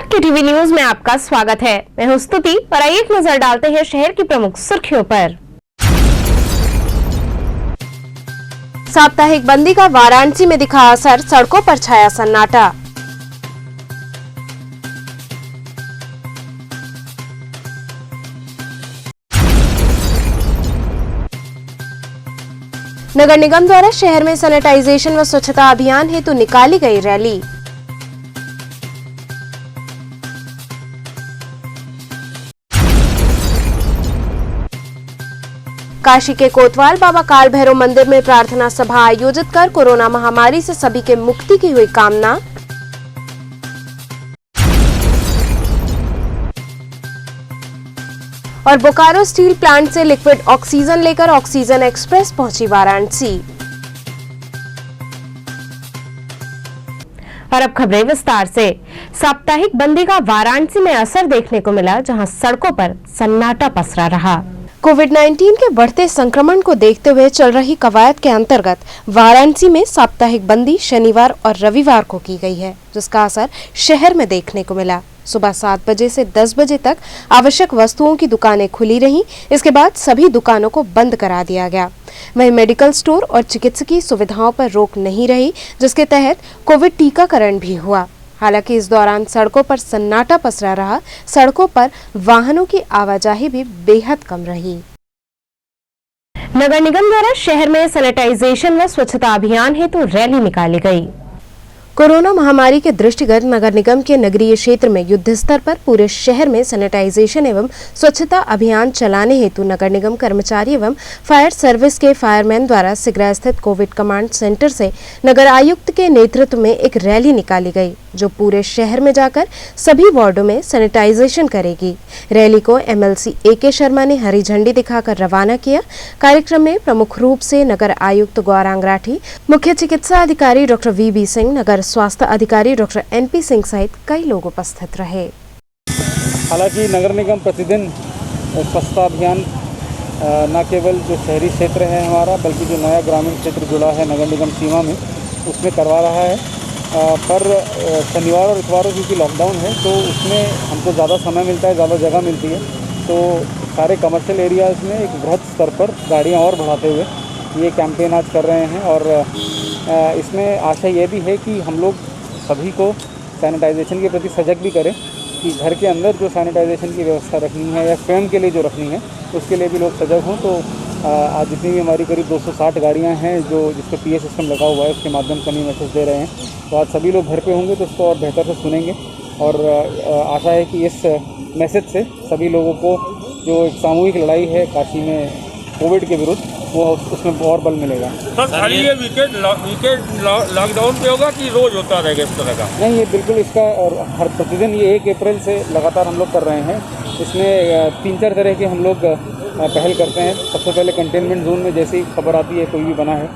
के TV news में आपका स्वागत है। मैं हूं स्तुति और आइए एक नजर डालते हैं शहर की प्रमुख सुर्खियों पर। साप्ताहिक बंदी का वाराणसी में दिखा असर, सड़कों पर छाया सन्नाटा। नगर निगम द्वारा शहर में सैनिटाइजेशन व स्वच्छता अभियान हेतु निकाली गई रैली। काशी के कोतवाल बाबा काल भैरव मंदिर में प्रार्थना सभा आयोजित कर कोरोना महामारी से सभी के मुक्ति की हुई कामना। और बोकारो स्टील प्लांट से लिक्विड ऑक्सीजन लेकर ऑक्सीजन एक्सप्रेस पहुंची वाराणसी। और अब खबरें विस्तार से। साप्ताहिक बंदी का वाराणसी में असर देखने को मिला, जहां सड़कों पर सन्नाटा पसरा रहा। कोविड-19 के बढ़ते संक्रमण को देखते हुए चल रही कवायद के अंतर्गत वाराणसी में साप्ताहिक बंदी शनिवार और रविवार को की गई है, जिसका असर शहर में देखने को मिला। सुबह 7 बजे से 10 बजे तक आवश्यक वस्तुओं की दुकानें खुली रहीं। इसके बाद सभी दुकानों को बंद करा दिया गया। वहीं मेडिकल स्टोर और चिकित्सकीय सुविधाओं पर रोक नहीं रही, जिसके तहत कोविड टीकाकरण भी हुआ। हालांकि इस दौरान सड़कों पर सन्नाटा पसरा रहा। सड़कों पर वाहनों की आवाजाही भी बेहद कम रही। नगर निगम द्वारा शहर में सैनिटाइजेशन व स्वच्छता अभियान हेतु रैली निकाली गई। कोरोना महामारी के दृष्टिगत नगर निगम के नगरीय क्षेत्र में युद्ध स्तर पर पूरे शहर में सैनिटाइजेशन एवं स्वच्छता अभियान चलाने हेतु नगर निगम कर्मचारी एवं फायर सर्विस के फायरमैन द्वारा सिगरा स्थित कोविड कमांड सेंटर से नगर आयुक्त के नेतृत्व में एक रैली निकाली गई, जो पूरे शहर में जाकर सभी वार्डों में सैनिटाइजेशन करेगी। रैली को MLC AK शर्मा ने हरी झंडी दिखाकर रवाना किया। कार्यक्रम में प्रमुख रूप से नगर आयुक्त गौरांग राठी, मुख्य चिकित्सा अधिकारी डॉक्टर VB सिंह, नगर स्वास्थ्य अधिकारी डॉक्टर NP सिंह सहित कई लोग उपस्थित रहे। हालांकि नगर निगम प्रतिदिन स्वच्छता अभियान न केवल जो शहरी क्षेत्र है हमारा, बल्कि जो नया ग्रामीण क्षेत्र जुड़ा है नगर निगम सीमा में, उसमें करवा रहा है। पर शनिवार और इतवार क्योंकि लॉकडाउन है, तो उसमें हमको ज़्यादा समय मिलता है, ज़्यादा जगह मिलती है। तो सारे कमर्शियल एरियाज़ में एक बृहद स्तर पर गाड़ियाँ और बढ़ाते हुए ये कैंपेन आज कर रहे हैं। और इसमें आशा ये भी है कि हम लोग सभी को सैनिटाइजेशन के प्रति सजग भी करें, कि घर के अंदर जो सैनिटाइजेशन की व्यवस्था रखनी है या स्वयं के लिए जो रखनी है, उसके लिए भी लोग सजग हों। तो आज जितनी भी हमारी करीब 260 गाड़ियां हैं जो जिसको PA सिस्टम लगा हुआ है, उसके माध्यम से हम मैसेज दे रहे हैं। तो आज सभी लोग घर पे होंगे तो उसको और बेहतर से सुनेंगे। और आशा है कि इस मैसेज से सभी लोगों को जो एक सामूहिक लड़ाई है काशी में कोविड के विरुद्ध, वो उसमें और बल मिलेगा। सर, खाली ये वीकेंड लॉकडाउन पे होगा कि रोज होता रहेगा इस तरह का? नहीं, ये बिल्कुल इसका और हर प्रतिदिन ये 1 अप्रैल से लगातार हम लोग कर रहे हैं। इसमें 3-4 तरह के हम लोग पहल करते हैं। सबसे पहले कंटेनमेंट जोन में जैसे ही खबर आती है कोई भी बना है,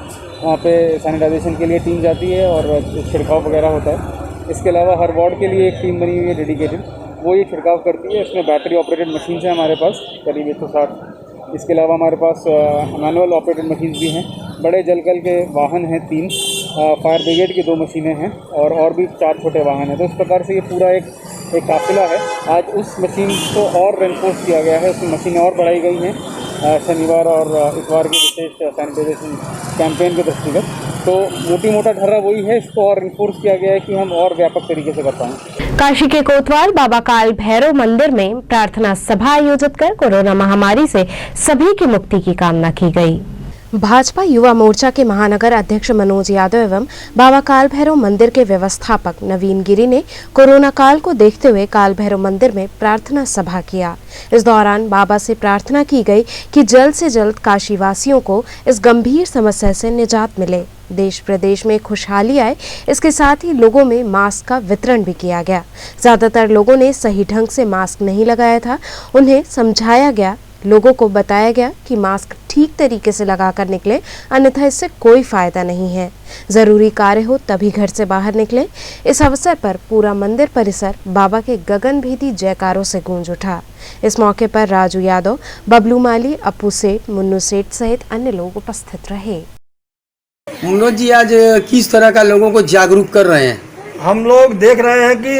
वहाँ पे सैनिटाइजेशन के लिए टीम जाती है और छिड़काव वगैरह होता है। इसके अलावा हर वार्ड के लिए एक टीम बनी हुई है डेडिकेटेड, वो ये छिड़काव करती है। इसमें बैटरी ऑपरेटेड मशीन है हमारे पास करीब 160। इसके अलावा हमारे पास मैनुअल ऑपरेटेड मशीन भी हैं। बड़े जलकल के वाहन हैं 3, फायर ब्रिगेड की 2 मशीनें हैं और भी 4 छोटे वाहन हैं। तो इस प्रकार से ये पूरा एक काफिला है। आज उस मशीन को और रेनफोर्स किया गया है, उसमें मशीनें और बढ़ाई गई हैं शनिवार और इतवार के विशेष सैनिटाइजेशन कैंपेन के दृष्टिगत। तो मोटी मोटा ढर्रा वही है, इसको और रेनफोर्स किया गया है कि हम और व्यापक तरीके से कर पाएं। काशी के कोतवाल बाबा काल भैरव मंदिर में प्रार्थना सभा आयोजित कर कोरोना महामारी से सभी की मुक्ति की कामना की गई। भाजपा युवा मोर्चा के महानगर अध्यक्ष मनोज यादव एवं बाबा काल भैरव मंदिर के व्यवस्थापक नवीन गिरी ने कोरोना काल को देखते हुए काल भैरव मंदिर में प्रार्थना सभा किया। इस दौरान बाबा से प्रार्थना की गई कि जल्द से जल्द काशी वासियों को इस गंभीर समस्या से निजात मिले, देश प्रदेश में खुशहाली आए। इसके साथ ही लोगों में मास्क का वितरण भी किया गया। ज्यादातर लोगों ने सही ढंग से मास्क नहीं लगाया था। उन्हें समझाया गया, लोगों को बताया गया कि मास्क ठीक तरीके से लगाकर निकले, अन्यथा इससे कोई फायदा नहीं है। जरूरी कार्य हो तभी घर से बाहर निकले। इस अवसर पर पूरा मंदिर परिसर बाबा के गगनभेदी जयकारों से गूंज उठा। इस मौके पर राजू यादव, बबलू माली, अपू सेठ, मुन्नू सेठ सहित अन्य लोग उपस्थित रहे। मनोज जी, आज किस तरह का लोगों को जागरूक कर रहे हैं? हम लोग देख रहे हैं कि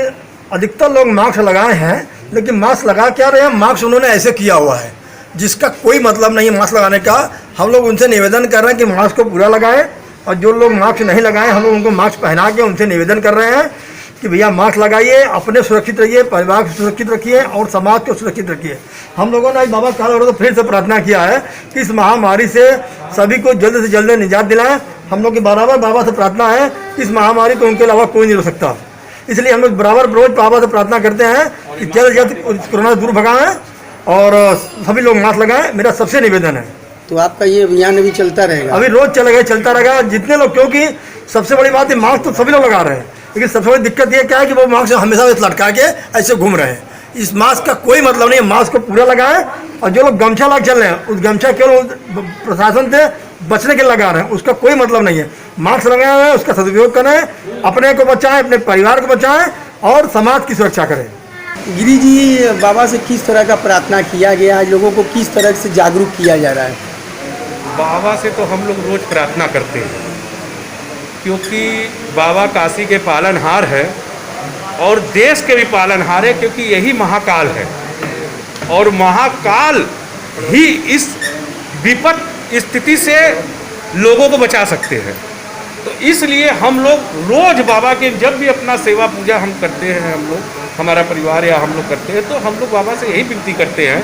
अधिकतर लोग मास्क लगाए हैं, लेकिन मास्क लगा क्या रहे हैं, मास्क उन्होंने ऐसे किया हुआ है जिसका कोई मतलब नहीं है मास्क लगाने का। हम लोग उनसे निवेदन कर रहे हैं कि मास्क को पूरा लगाएं, और जो लोग मास्क नहीं लगाए हम लोग उनको मास्क पहना के उनसे निवेदन कर रहे हैं कि भैया मास्क लगाइए, अपने सुरक्षित रहिए, परिवार को सुरक्षित रखिए और समाज को सुरक्षित रखिए। हम लोगों ने आज बाबा काल भैरव फिर से प्रार्थना किया है कि इस महामारी से सभी को जल्द से जल्द निजात दिलाएं। हम लोग की बराबर बाबा से प्रार्थना है कि इस महामारी को उनके अलावा कोई नहीं रोक सकता, इसलिए हम लोग बराबर रोज बाबा से प्रार्थना करते हैं कि जल्द से जल्द कोरोना दूर भगाएं और सभी लोग मास्क लगाएं, मेरा सबसे निवेदन है। तो आपका ये अभियान अभी चलता रहेगा? अभी रोज चलता रहेगा जितने लोग, क्योंकि सबसे बड़ी बात है मास्क तो सभी लोग लगा रहे हैं, लेकिन सबसे बड़ी दिक्कत ये क्या है कि वो मास्क हमेशा लटका के ऐसे घूम रहे हैं। इस मास्क का कोई मतलब नहीं है, मास्क को पूरा लगाएं। और जो लोग गमछा लगा चल रहे हैं उस गमछा केवल प्रशासन से बचने के लगा रहे हैं, उसका कोई मतलब नहीं है। मास्क लगाए हुए हैं, उसका सदुपयोग करें, अपने को बचाएं, अपने परिवार को बचाएं और समाज की सुरक्षा करें। गिरी जी, बाबा से किस तरह का प्रार्थना किया गया, लोगों को किस तरह से जागरूक किया जा रहा है? बाबा से तो हम लोग रोज प्रार्थना करते हैं, क्योंकि बाबा काशी के पालनहार है और देश के भी पालनहार है, क्योंकि यही महाकाल है और महाकाल ही इस विपद स्थिति से लोगों को बचा सकते हैं। तो इसलिए हम लोग रोज बाबा के जब भी अपना सेवा पूजा हम करते हैं, हम लोग हमारा परिवार या हम लोग करते हैं, तो हम लोग बाबा से यही विनती करते हैं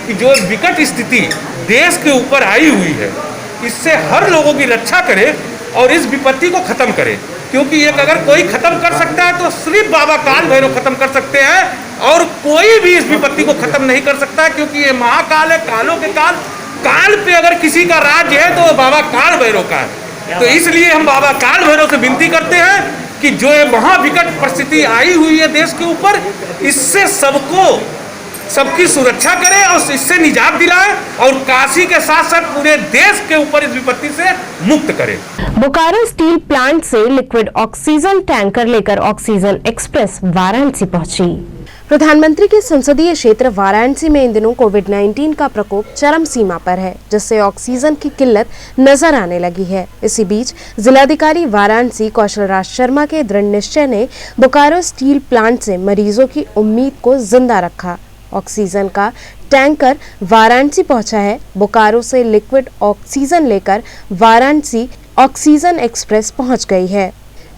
कि जो विकट स्थिति देश के ऊपर आई हुई है, इससे हर लोगों की रक्षा करे और इस विपत्ति को खत्म करे, क्योंकि एक अगर कोई खत्म कर सकता है तो सिर्फ बाबा काल भैरव खत्म कर सकते हैं और कोई भी इस विपत्ति को खत्म नहीं कर सकता है, क्योंकि ये महाकाल है, कालों के काल। काल पे अगर किसी का राज्य है तो वो बाबा काल भैरव का है। तो इसलिए हम बाबा काल भैरव से विनती करते हैं कि जो ये महाविकट परिस्थिति आई हुई है देश के ऊपर, इससे सबकी सुरक्षा करें और इससे निजात दिलाएं और काशी के साथ साथ पूरे देश के ऊपर इस विपत्ति से मुक्त करें। बोकारो स्टील प्लांट से लिक्विड ऑक्सीजन टैंकर लेकर ऑक्सीजन एक्सप्रेस वाराणसी पहुंची। प्रधानमंत्री के संसदीय क्षेत्र वाराणसी में इन दिनों कोविड-19 का प्रकोप चरम सीमा पर है, जिससे ऑक्सीजन की किल्लत नजर आने लगी है। इसी बीच जिलाधिकारी वाराणसी कौशल राज शर्मा के दृढ़ निश्चय ने बोकारो स्टील प्लांट से मरीजों की उम्मीद को जिंदा रखा। ऑक्सीजन का टैंकर वाराणसी पहुंचा है। बोकारो से लिक्विड ऑक्सीजन लेकर वाराणसी ऑक्सीजन एक्सप्रेस पहुंच गई है,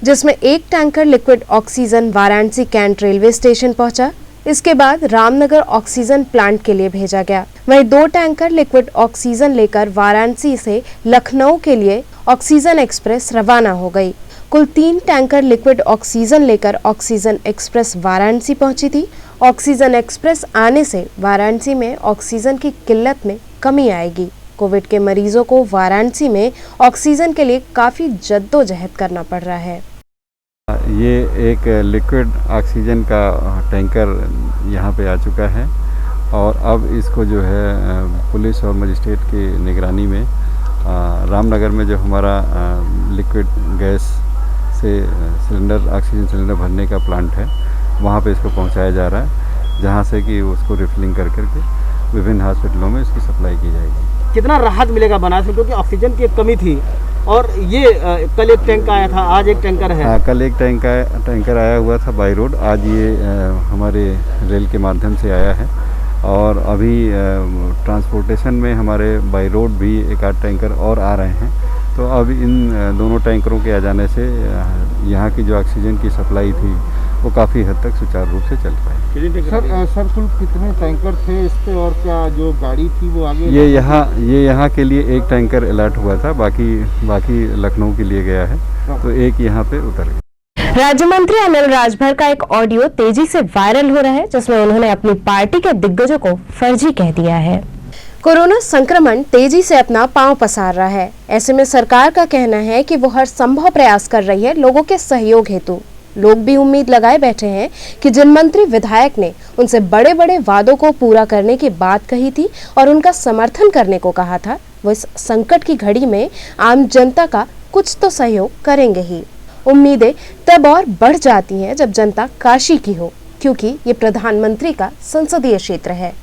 जिसमें एक tanker liquid oxygen Varanasi cantt railway station पहुंचा। इसके बाद रामनगर ऑक्सीजन प्लांट के लिए भेजा गया। वहीं 2 टैंकर लिक्विड ऑक्सीजन लेकर वाराणसी से लखनऊ के लिए ऑक्सीजन एक्सप्रेस रवाना हो गई। कुल 3 टैंकर लिक्विड ऑक्सीजन लेकर ऑक्सीजन एक्सप्रेस वाराणसी पहुंची थी। ऑक्सीजन एक्सप्रेस आने से वाराणसी में ऑक्सीजन की किल्लत में कमी आएगी। कोविड के मरीजों को वाराणसी में ऑक्सीजन के लिए काफी जद्दोजहद करना पड़ रहा है। ये एक लिक्विड ऑक्सीजन का टैंकर यहाँ पे आ चुका है और अब इसको जो है पुलिस और मजिस्ट्रेट की निगरानी में रामनगर में जो हमारा लिक्विड गैस से सिलेंडर ऑक्सीजन सिलेंडर भरने का प्लांट है, वहाँ पे इसको पहुँचाया जा रहा है, जहाँ से कि उसको रिफिलिंग कर करके विभिन्न हॉस्पिटलों में इसकी सप्लाई की जाएगी। कितना राहत मिलेगा बनारस में, क्योंकि ऑक्सीजन की कमी थी और ये कल एक टैंक आया था, आज एक टैंकर है। हाँ, कल एक टैंकर आया हुआ था बाई रोड, आज ये हमारे रेल के माध्यम से आया है और अभी ट्रांसपोर्टेशन में हमारे बाई रोड भी एक आध टैंकर और आ रहे हैं। तो अब इन दोनों टैंकरों के आ जाने से यहाँ की जो ऑक्सीजन की सप्लाई थी वो काफ़ी हद तक सुचारू रूप से चल पाए। सर कुल कितने टैंकर थे इस पे और क्या जो गाड़ी थी वो आगे? ये यहाँ के लिए एक टैंकर अलर्ट हुआ था, बाकी लखनऊ के लिए गया है, तो एक यहाँ पे उतर गया। राज्य मंत्री अनिल राजभर का एक ऑडियो तेजी से वायरल हो रहा है, जिसमें उन्होंने अपनी पार्टी के दिग्गजों को फर्जी कह दिया है। कोरोना संक्रमण तेजी से अपना पांव पसार रहा है। ऐसे में सरकार का कहना है कि वो हर संभव प्रयास कर रही है लोगों के सहयोग हेतु। लोग भी उम्मीद लगाए बैठे हैं कि जिन मंत्री विधायक ने उनसे बड़े बड़े वादों को पूरा करने की बात कही थी और उनका समर्थन करने को कहा था, वो इस संकट की घड़ी में आम जनता का कुछ तो सहयोग करेंगे ही। उम्मीदें तब और बढ़ जाती हैं जब जनता काशी की हो, क्योंकि ये प्रधानमंत्री का संसदीय क्षेत्र है।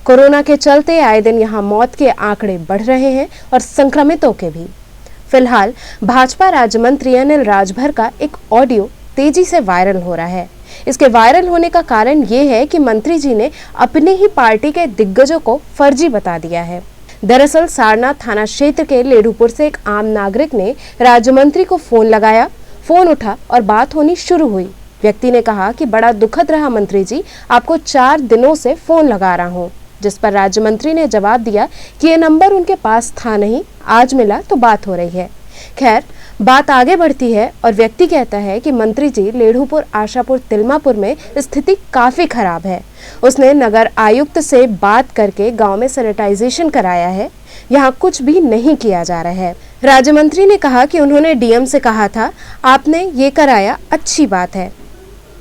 कोरोना के चलते आए दिन यहाँ मौत के आंकड़े बढ़ रहे हैं और संक्रमितों के भी। फिलहाल भाजपा राज्य मंत्री अनिल राजभर का एक ऑडियो तेजी से वायरल हो रहा है। इसके वायरल होने का कारण ये है कि मंत्री जी ने अपने ही पार्टी के दिग्गजों को फर्जी बता दिया है। दरअसल सारनाथ थाना क्षेत्र के लेडूपुर से एक आम नागरिक ने राज्य मंत्री को फोन लगाया। फोन उठा और बात होनी शुरू हुई। व्यक्ति ने कहा कि बड़ा दुखद रहा मंत्री जी, आपको 4 दिनों से फोन लगा रहा हूँ। जिस पर राज्य मंत्री ने जवाब दिया कि ये नंबर उनके पास था नहीं, आज मिला तो बात हो रही है। खैर, बात आगे बढ़ती है और व्यक्ति कहता है कि मंत्री जी लेढ़ूपुर, आशापुर, तिलमापुर में स्थिति काफी खराब है। उसने नगर आयुक्त से बात करके गांव में सैनिटाइजेशन कराया है, यहाँ कुछ भी नहीं किया जा रहा है। राज्य मंत्री ने कहा कि उन्होंने डीएम से कहा था, आपने ये कराया, अच्छी बात है।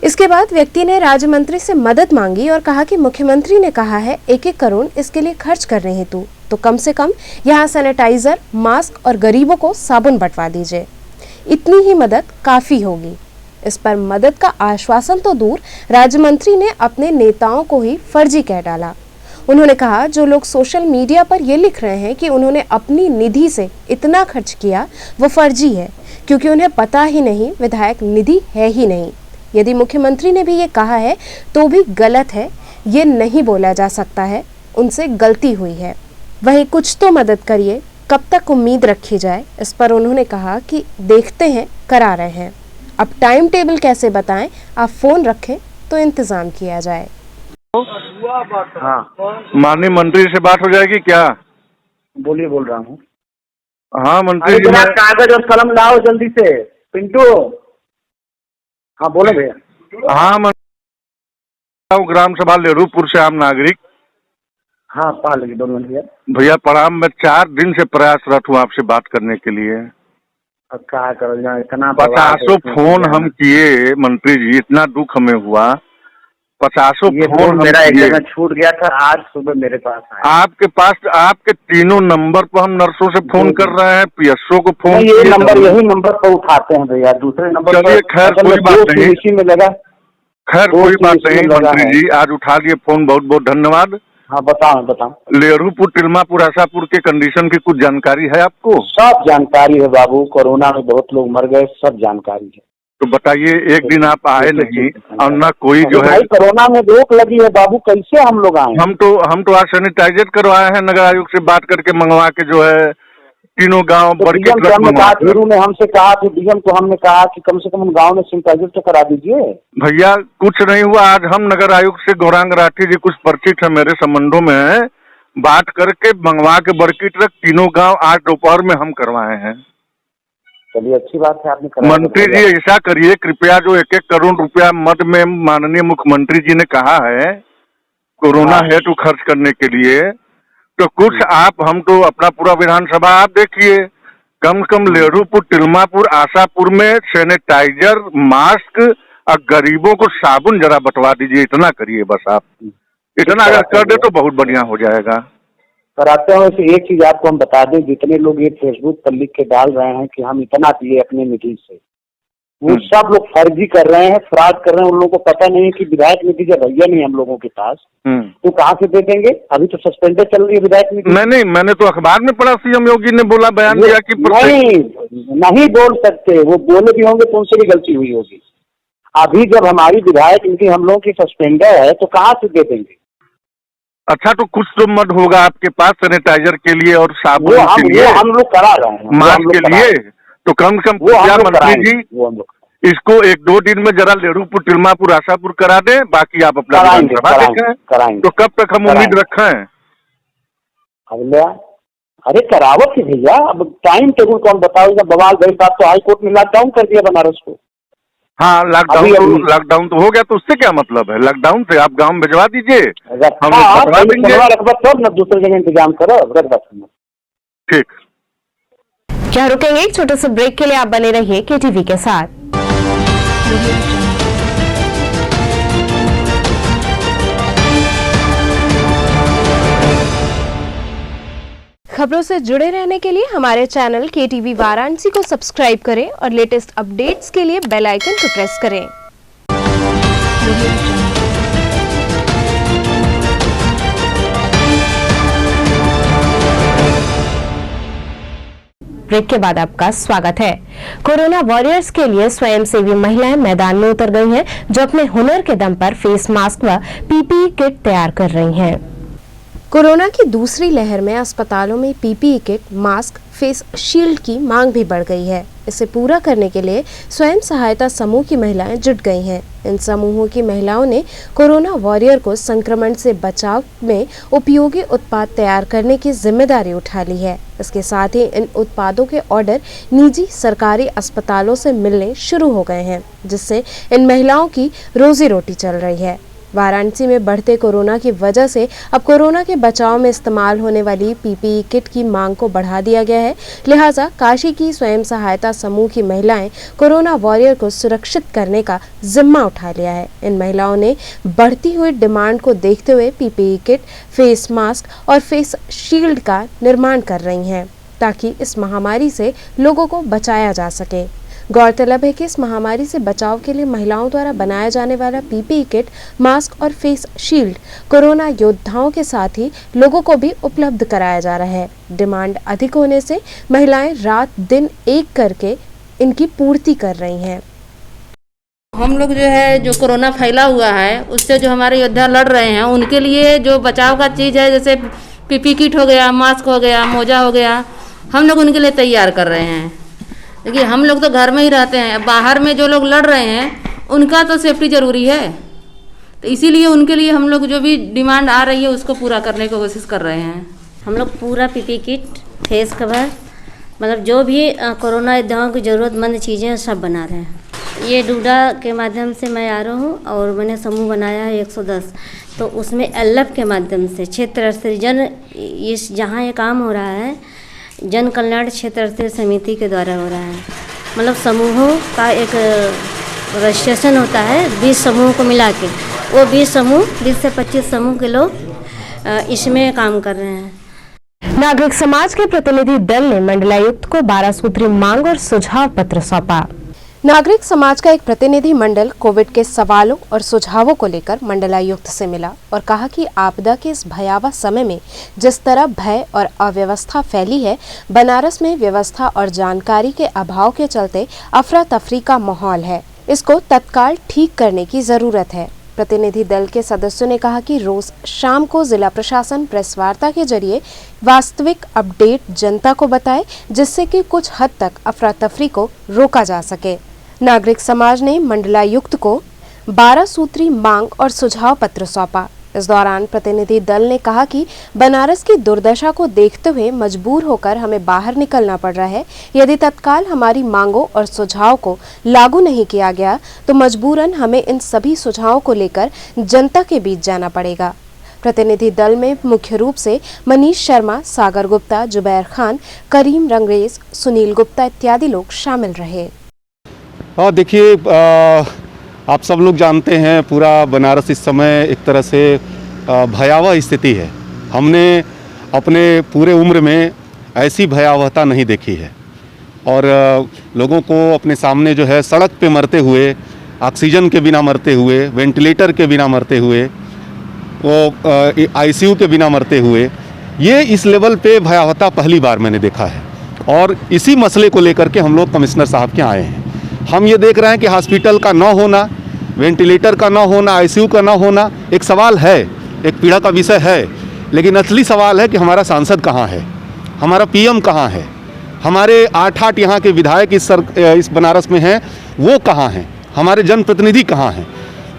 इसके बाद व्यक्ति ने राज्य मंत्री से मदद मांगी और कहा कि मुख्यमंत्री ने कहा है 1-1 करोड़ इसके लिए खर्च करने हेतु, तो कम से कम यहाँ सैनिटाइजर, मास्क और गरीबों को साबुन बंटवा दीजिए, इतनी ही मदद काफी होगी। इस पर मदद का आश्वासन तो दूर, राज्य मंत्री ने अपने नेताओं को ही फर्जी कह डाला। उन्होंने कहा जो लोग सोशल मीडिया पर ये लिख रहे हैं कि उन्होंने अपनी निधि से इतना खर्च किया, वो फर्जी है, क्योंकि उन्हें पता ही नहीं विधायक निधि है ही नहीं। यदि मुख्यमंत्री ने भी ये कहा है तो भी गलत है, ये नहीं बोला जा सकता है, उनसे गलती हुई है। वहीं कुछ तो मदद करिए, कब तक उम्मीद रखी जाए। इस पर उन्होंने कहा कि देखते हैं, करा रहे हैं। अब टाइम टेबल कैसे बताएं, आप फोन रखें तो इंतजाम किया जाए। हाँ, माननीय मंत्री से बात हो जाएगी क्या? बोलिए, बोल रहा हूँ। हाँ मंत्री जी, कागज और कलम लाओ जल्दी से। पिंटू, हाँ बोलो भैया। हाँ मंत्री, ग्राम सभा लेरूपुर से आम नागरिक। हाँ पा लगी दोनों भैया। भैया प्रणाम, मैं 4 दिन से प्रयासरत हूँ आपसे बात करने के लिए। अब क्या कर जाए, इतना 50 फोन हम किए मंत्री जी, इतना दुख हमें हुआ। 50 फोन मेरा एक जगह छूट गया था, आज सुबह मेरे पास आया। आपके पास, आपके तीनों नंबर पर हम नर्सों से फोन कर रहे हैं, पीएसओ को फोन, ये नंबर, यही नंबर पर उठाते हैं भैया, दूसरे नंबर चलिए खैर कोई बात नहीं, इसी में लगा। खैर कोई बात नहीं मंत्री जी, आज उठा लिए फोन, बहुत बहुत धन्यवाद। हाँ बताओ। लेरूपुर, तिलमापुर, आशापुर के कंडीशन की कुछ जानकारी है आपको? सब जानकारी है बाबू, कोरोना में बहुत लोग मर गए, सब जानकारी है। तो बताइए, एक दिन आप आए नहीं और ना कोई जो है, कोरोना में रोक लगी है बाबू, कैसे हम लोग आए? हम तो आज सैनिटाइजर करवाए हैं, नगर आयोग से बात करके मंगवा के, जो है तीनों गांव बड़की ट्रक मंगवा। शुरू में हमसे कहा था, डीएम को हमने कहा कि कम से कम गांव में सैनिटाइजर तो करा दीजिए। भैया कुछ नहीं हुआ, आज हम नगर आयोग से गौरांग राठी जी कुछ परिचित है मेरे संबंधों में, बात करके मंगवा के बड़की ट्रक तीनों गाँव आज दोपहर में हम करवाए हैं। चलिए अच्छी बात है, आपने मंत्री जी ऐसा करिए कृपया, जो 1-1 करोड़ रुपया मद में माननीय मुख्यमंत्री जी ने कहा है कोरोना है तो खर्च करने के लिए, तो कुछ आप, हम तो अपना पूरा विधानसभा आप देखिए, कम से कम लेरूपुर, तिलमापुर, आशापुर में सैनिटाइजर, मास्क और गरीबों को साबुन जरा बंटवा दीजिए, इतना करिए बस आप। इतना अगर कर दे तो बहुत बढ़िया हो जाएगा। कराते हैं। वैसे एक चीज आपको हम बता दें, जितने लोग ये फेसबुक पर लिख के डाल रहे हैं कि हम इतना दिए अपने निधि से, वो सब लोग फर्जी कर रहे हैं, फ्रॉड कर रहे हैं। उन लोगों को पता नहीं है कि विधायक निधि जब भैया नहीं हम लोगों के पास, तो कहाँ से दे देंगे? अभी तो सस्पेंडेड चल रही है विधायक निधि। नहीं, मैंने तो अखबार में पढ़ा, सीएम योगी ने बोला, बयान दिया कि नहीं बोल सकते, वो बोले भी होंगे तो उनसे भी गलती हुई होगी। अभी जब हमारी विधायक निधि हम लोगों की सस्पेंडेड है तो कहाँ से दे देंगे? अच्छा, तो कुछ तो मद होगा आपके पास सैनिटाइजर के लिए और साबुन के लिए, हम लोग करा रहे हैं, मास्क के लिए, तो कम से कम मंत्री जी इसको 1-2 दिन में जरा लेरूपुर, तिलमापुर, आशापुर करा दें, बाकी आप अपना विधानसभा देखें। तो कब तक हम उम्मीद रखें? अरे करावत है भैया, अब टाइम टेबल कौन बताओ? बवाल भाई साहब तो हाईकोर्ट में लॉकडाउन कर दिया बनारस को। हाँ, लॉकडाउन तो हो गया, तो उससे क्या मतलब है? लॉकडाउन से आप गांव में भिजवा दीजिए, हम भिजवा देंगे। तब न दूसरे जगह इंतजाम करो, ठीक। क्या रुकेंगे एक छोटे से ब्रेक के लिए? आप बने रहिए केटीवी के साथ। खबरों से जुड़े रहने के लिए हमारे चैनल केटीवी वाराणसी को सब्सक्राइब करें और लेटेस्ट अपडेट्स के लिए बेल आइकन को प्रेस करें। ब्रेक के बाद आपका स्वागत है। कोरोना वॉरियर्स के लिए स्वयंसेवी महिलाएं मैदान में उतर गई हैं, जो अपने हुनर के दम पर फेस मास्क व पीपीई किट तैयार कर रही हैं। कोरोना की दूसरी लहर में अस्पतालों में PPE kit, mask, face shield की मांग भी बढ़ गई है। इसे पूरा करने के लिए स्वयं सहायता समूह की महिलाएं जुट गई हैं। इन समूहों की महिलाओं ने कोरोना वॉरियर को संक्रमण से बचाव में उपयोगी उत्पाद तैयार करने की जिम्मेदारी उठा ली है। इसके साथ ही इन उत्पादों के ऑर्डर निजी सरकारी अस्पतालों से मिलने शुरू हो गए हैं, जिससे इन महिलाओं की रोजी रोटी चल रही है। वाराणसी में बढ़ते कोरोना की वजह से अब कोरोना के बचाव में इस्तेमाल होने वाली पीपीई किट की मांग को बढ़ा दिया गया है। लिहाजा काशी की स्वयं सहायता समूह की महिलाएं कोरोना वॉरियर को सुरक्षित करने का जिम्मा उठा लिया है। इन महिलाओं ने बढ़ती हुई डिमांड को देखते हुए पीपीई किट, फेस मास्क और फेस शील्ड का निर्माण कर रही हैं, ताकि इस महामारी से लोगों को बचाया जा सके। गौरतलब है कि इस महामारी से बचाव के लिए महिलाओं द्वारा बनाया जाने वाला पीपीई किट, मास्क और फेस शील्ड कोरोना योद्धाओं के साथ ही लोगों को भी उपलब्ध कराया जा रहा है। डिमांड अधिक होने से महिलाएं रात दिन एक करके इनकी पूर्ति कर रही हैं। हम लोग जो है, जो कोरोना फैला हुआ है उससे जो हमारे योद्धा लड़ रहे हैं, उनके लिए जो बचाव का चीज़ है, जैसे पीपीई किट हो गया, मास्क हो गया, मोजा हो गया, हम लोग उनके लिए तैयार कर रहे हैं। देखिए, हम लोग तो घर में ही रहते हैं, बाहर में जो लोग लड़ रहे हैं उनका तो सेफ्टी ज़रूरी है, तो इसीलिए उनके लिए हम लोग जो भी डिमांड आ रही है उसको पूरा करने की कोशिश कर रहे हैं। हम लोग पूरा पीपीई किट, फेस कवर, मतलब जो भी कोरोना योद्धाओं की ज़रूरतमंद चीज़ें हैं सब बना रहे हैं। ये डूडा के माध्यम से मैं आ रहा हूँ और मैंने समूह बनाया है 110, तो उसमें एलएफ के माध्यम से क्षेत्र स्तरीय जन इस जहाँ ये काम हो रहा है जन कल्याण क्षेत्र स्तरीय समिति के द्वारा हो रहा है। मतलब समूहों का एक रजिस्ट्रेशन होता है 20 समूह को मिला के, वो 20 से 25 समूह के लोग इसमें काम कर रहे हैं। नागरिक समाज के प्रतिनिधि दल ने मंडलायुक्त को 12 सूत्री मांग और सुझाव पत्र सौंपा। नागरिक समाज का एक प्रतिनिधि मंडल कोविड के सवालों और सुझावों को लेकर मंडलायुक्त से मिला और कहा कि आपदा के इस भयावह समय में जिस तरह भय और अव्यवस्था फैली है, बनारस में व्यवस्था और जानकारी के अभाव के चलते अफरा तफरी का माहौल है। इसको तत्काल ठीक करने की जरूरत है। प्रतिनिधि दल के सदस्यों ने कहा कि रोज शाम को जिला प्रशासन प्रेस वार्ता के जरिए वास्तविक अपडेट जनता को बताए, जिससे कि कुछ हद तक अफरा तफरी को रोका जा सके। नागरिक समाज ने मंडलायुक्त को 12 सूत्री मांग और सुझाव पत्र सौंपा। इस दौरान प्रतिनिधि दल ने कहा कि बनारस की दुर्दशा को देखते हुए मजबूर होकर हमें बाहर निकलना पड़ रहा है। यदि तत्काल हमारी मांगों और सुझाव को लागू नहीं किया गया तो मजबूरन हमें इन सभी सुझावों को लेकर जनता के बीच जाना पड़ेगा। प्रतिनिधि दल में मुख्य रूप से मनीष शर्मा, सागर गुप्ता, जुबैर खान, करीम रंगरेज, सुनील गुप्ता इत्यादि लोग शामिल रहे। देखिए, आप सब लोग जानते हैं पूरा बनारस इस समय एक तरह से भयावह स्थिति है। हमने अपने पूरे उम्र में ऐसी भयावहता नहीं देखी है और लोगों को अपने सामने जो है सड़क पे मरते हुए, ऑक्सीजन के बिना मरते हुए, वेंटिलेटर के बिना मरते हुए, वो आईसीयू के बिना मरते हुए, ये इस लेवल पे भयावहता पहली बार मैंने देखा है। और इसी मसले को लेकर के हम लोग कमिश्नर साहब के आए हैं। हम ये देख रहे हैं कि हॉस्पिटल का न होना, वेंटिलेटर का न होना, आईसीयू का न होना एक सवाल है, एक पीड़ा का विषय है, लेकिन असली सवाल है कि हमारा सांसद कहाँ है, हमारा पीएम कहाँ है, हमारे 8 यहाँ के विधायक इस बनारस में हैं, वो कहाँ हैं, हमारे जनप्रतिनिधि कहाँ हैं।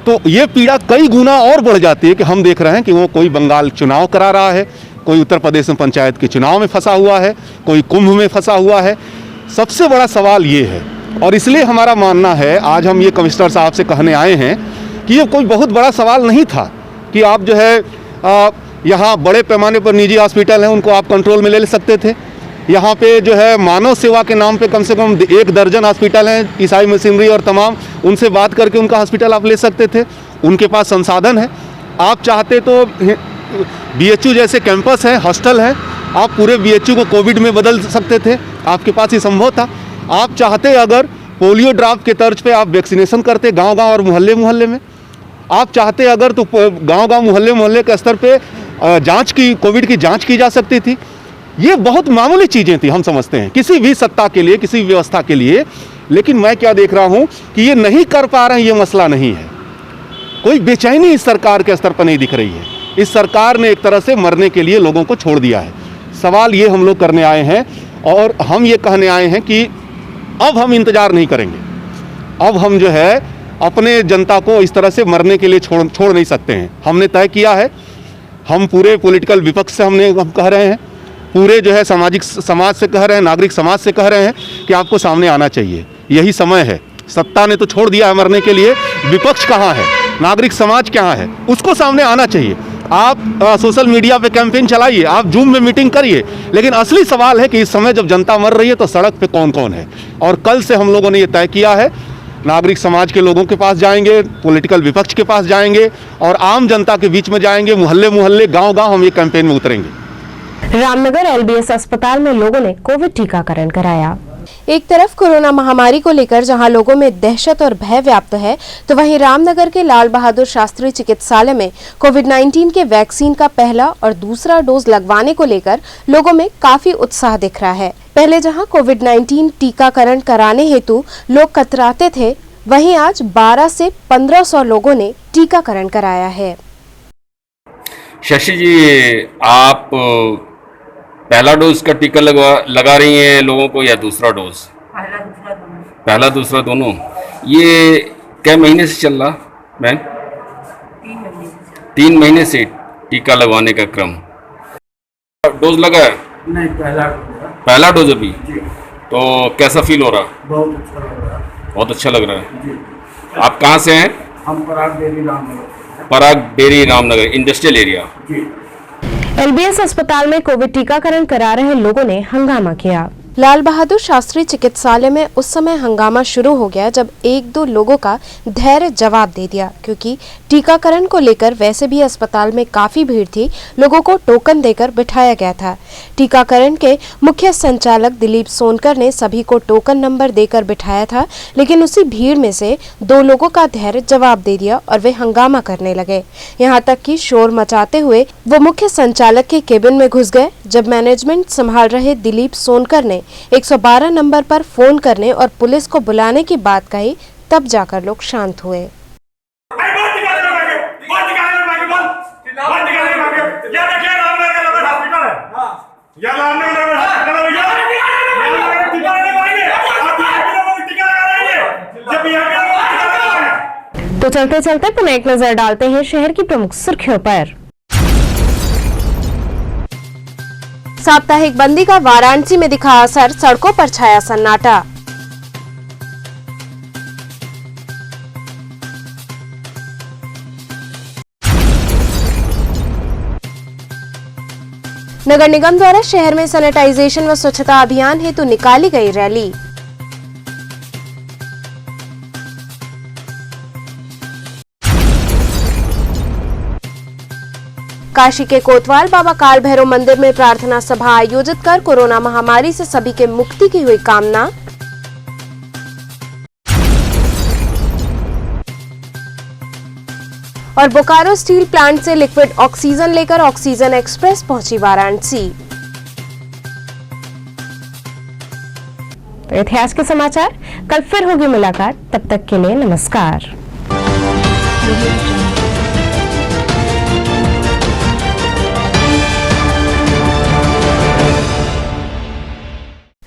तो ये पीड़ा कई गुना और बढ़ जाती है कि हम देख रहे हैं कि वो कोई बंगाल चुनाव करा रहा है, कोई उत्तर प्रदेश में पंचायत के चुनाव में फंसा हुआ है, कोई कुंभ में फंसा हुआ है। सबसे बड़ा सवाल ये है और इसलिए हमारा मानना है, आज हम ये कमिश्नर साहब से कहने आए हैं कि ये कोई बहुत बड़ा सवाल नहीं था कि आप जो है यहाँ बड़े पैमाने पर निजी हॉस्पिटल हैं उनको आप कंट्रोल में ले सकते थे। यहाँ पे जो है मानव सेवा के नाम पे कम से कम 1 दर्जन हॉस्पिटल हैं, ईसाई मशीनरी और तमाम, उनसे बात करके उनका हॉस्पिटल आप ले सकते थे। उनके पास संसाधन है। आप चाहते तो बीएचयू जैसे कैंपस है, हॉस्टल है, आप पूरे बीएचयू को कोविड में बदल सकते थे, आपके पास ये संभव था। आप चाहते अगर पोलियो ड्रॉप के तर्ज पे आप वैक्सीनेशन करते गांव-गांव और मोहल्ले में, आप चाहते अगर तो गांव-गांव मोहल्ले के स्तर पे जांच की, कोविड की जांच की जा सकती थी। ये बहुत मामूली चीज़ें थी, हम समझते हैं, किसी भी सत्ता के लिए, किसी भी व्यवस्था के लिए। लेकिन मैं क्या देख रहा हूं कि ये नहीं कर पा रहे हैं, ये मसला नहीं है। कोई बेचैनी इस सरकार के स्तर पर नहीं दिख रही है। इस सरकार ने एक तरह से मरने के लिए लोगों को छोड़ दिया है। सवाल ये हम लोग करने आए हैं और हम ये कहने आए हैं कि अब हम इंतजार नहीं करेंगे। अब हम जो है अपने जनता को इस तरह से मरने के लिए छोड़ नहीं सकते हैं। हमने तय किया है, हम पूरे पॉलिटिकल विपक्ष से हम कह रहे हैं, पूरे जो है सामाजिक समाज से कह रहे हैं, नागरिक समाज से कह रहे हैं कि आपको सामने आना चाहिए। यही समय है। सत्ता ने तो छोड़ दिया है मरने के लिए, विपक्ष कहाँ है, नागरिक समाज कहाँ है, उसको सामने आना चाहिए। आप सोशल मीडिया पे कैंपेन चलाइए, आप जूम में मीटिंग करिए, लेकिन असली सवाल है कि इस समय जब जनता मर रही है तो सड़क पे कौन कौन है। और कल से हम लोगों ने ये तय किया है, नागरिक समाज के लोगों के पास जाएंगे, पॉलिटिकल विपक्ष के पास जाएंगे और आम जनता के बीच में जाएंगे, मोहल्ले मोहल्ले, गांव-गांव हम ये कैंपेन में उतरेंगे। रामनगर एलबीएस अस्पताल में लोगों ने कोविड टीकाकरण कराया। एक तरफ कोरोना महामारी को लेकर जहां लोगों में दहशत और भय व्याप्त है, तो वहीं रामनगर के लाल बहादुर शास्त्री चिकित्सालय में कोविड-19 के वैक्सीन का पहला और दूसरा डोज लगवाने को लेकर लोगों में काफी उत्साह दिख रहा है। पहले जहां कोविड-19 टीकाकरण कराने हेतु लोग कतराते थे, वहीं आज 12 से 1500 लोगों ने टीकाकरण कराया है। शशि जी, आप पहला डोज का टीका लगा रही हैं लोगों को या दूसरा डोज? पहला दूसरा दोनों। ये क्या महीने से चल रहा मैम? 3 महीने से टीका लगवाने का क्रम। डोज लगा है? नहीं, पहला डोज अभी। तो कैसा फील हो रहा? बहुत अच्छा लग रहा है। बहुत अच्छा लग रहा है। आप कहाँ से हैं? हम Parag dairy Ramnagar. Parag dairy Ramnagar industrial area. LBS अस्पताल में कोविड टीकाकरण करा रहे लोगों ने हंगामा किया। लाल बहादुर शास्त्री चिकित्सालय में उस समय हंगामा शुरू हो गया जब 1-2 लोगों का धैर्य जवाब दे दिया, क्योंकि टीकाकरण को लेकर वैसे भी अस्पताल में काफी भीड़ थी। लोगों को टोकन देकर बिठाया गया था। टीकाकरण के मुख्य संचालक दिलीप सोनकर ने सभी को टोकन नंबर देकर बिठाया था, लेकिन उसी भीड़ में से 2 लोगों का धैर्य जवाब दे दिया और वे हंगामा करने लगे। यहाँ तक कि शोर मचाते हुए वो मुख्य संचालक के केबिन में घुस गए। जब मैनेजमेंट संभाल रहे दिलीप सोनकर ने 112 नंबर पर फोन करने और पुलिस को बुलाने की बात कही, तब जाकर लोग शांत हुए। तो चलते चलते पुनः एक नजर डालते हैं शहर की प्रमुख सुर्खियों पर। साप्ताहिक बंदी का वाराणसी में दिखा असर, सड़कों पर छाया सन्नाटा। नगर निगम द्वारा शहर में सैनिटाइजेशन व स्वच्छता अभियान हेतु निकाली गई रैली। काशी के कोतवाल बाबा काल भैरव मंदिर में प्रार्थना सभा आयोजित कर कोरोना महामारी से सभी के मुक्ति की हुई कामना। और बोकारो स्टील प्लांट से लिक्विड ऑक्सीजन लेकर ऑक्सीजन एक्सप्रेस पहुंची वाराणसी। तो इतिहास के समाचार, कल फिर होगी मुलाकात, तब तक के लिए नमस्कार।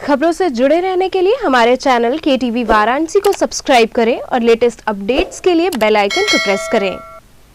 खबरों से जुड़े रहने के लिए हमारे चैनल KTV वाराणसी को सब्सक्राइब करें और लेटेस्ट अपडेट्स के लिए बेल आइकन को प्रेस करें।